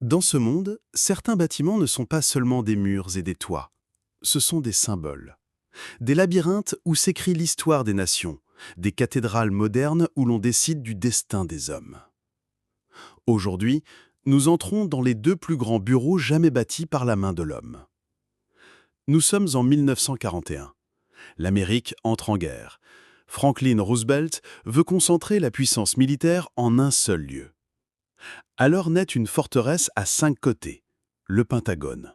Dans ce monde, certains bâtiments ne sont pas seulement des murs et des toits. Ce sont des symboles. Des labyrinthes où s'écrit l'histoire des nations. Des cathédrales modernes où l'on décide du destin des hommes. Aujourd'hui, nous entrons dans les deux plus grands bureaux jamais bâtis par la main de l'homme. Nous sommes en 1941. L'Amérique entre en guerre. Franklin Roosevelt veut concentrer la puissance militaire en un seul lieu. Alors naît une forteresse à 5 côtés, le Pentagone.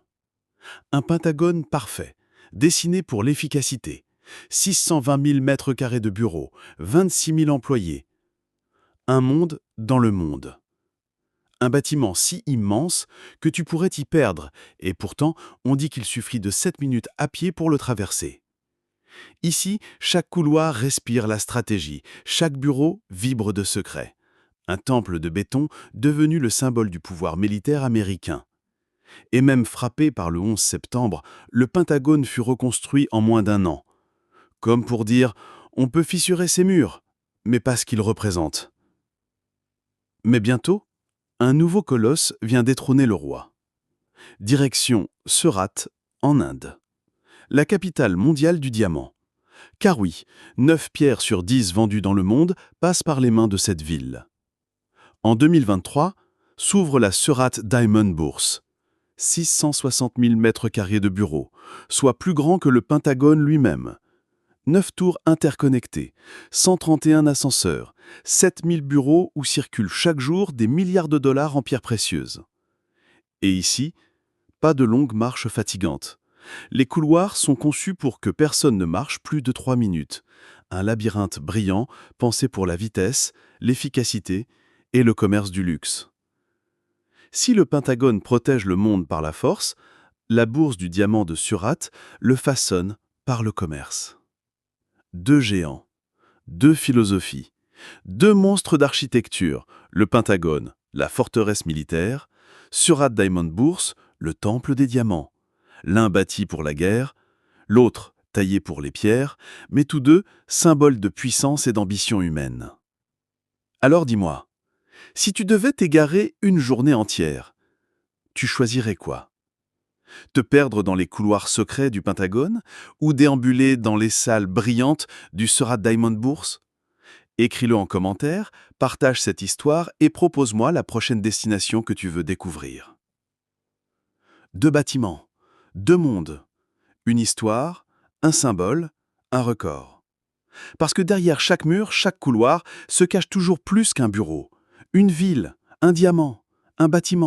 Un pentagone parfait, dessiné pour l'efficacité. 620 000 mètres carrés de bureaux, 26 000 employés. Un monde dans le monde. Un bâtiment si immense que tu pourrais t'y perdre, et pourtant, on dit qu'il suffit de 7 minutes à pied pour le traverser. Ici, chaque couloir respire la stratégie, chaque bureau vibre de secrets. Un temple de béton devenu le symbole du pouvoir militaire américain. Et même frappé par le 11 septembre, le Pentagone fut reconstruit en moins d'1 an. Comme pour dire, on peut fissurer ces murs, mais pas ce qu'ils représentent. Mais bientôt, un nouveau colosse vient détrôner le roi. Direction Surat, en Inde. La capitale mondiale du diamant. Car oui, 9 pierres sur 10 vendues dans le monde passent par les mains de cette ville. En 2023, s'ouvre la Surat Diamond Bourse. 660 000 mètres carrés de bureaux, soit plus grand que le Pentagone lui-même. 9 tours interconnectées, 131 ascenseurs, 7 000 bureaux où circulent chaque jour des milliards de dollars en pierres précieuses. Et ici, pas de longues marches fatigantes. Les couloirs sont conçus pour que personne ne marche plus de 3 minutes. Un labyrinthe brillant pensé pour la vitesse, l'efficacité et le commerce du luxe. Si le Pentagone protège le monde par la force, la bourse du diamant de Surat le façonne par le commerce. 2 géants, 2 philosophies, 2 monstres d'architecture, le Pentagone, la forteresse militaire, Surat Diamond Bourse, le temple des diamants. L'un bâti pour la guerre, l'autre taillé pour les pierres, mais tous deux symboles de puissance et d'ambition humaine. Alors dis-moi, si tu devais t'égarer une journée entière, tu choisirais quoi? Te perdre dans les couloirs secrets du Pentagone ou déambuler dans les salles brillantes du Surat Diamond Bourse? Écris-le en commentaire, partage cette histoire et propose-moi la prochaine destination que tu veux découvrir. 2 bâtiments, 2 mondes, une histoire, un symbole, un record. Parce que derrière chaque mur, chaque couloir, se cache toujours plus qu'un bureau, une ville, un diamant, un bâtiment.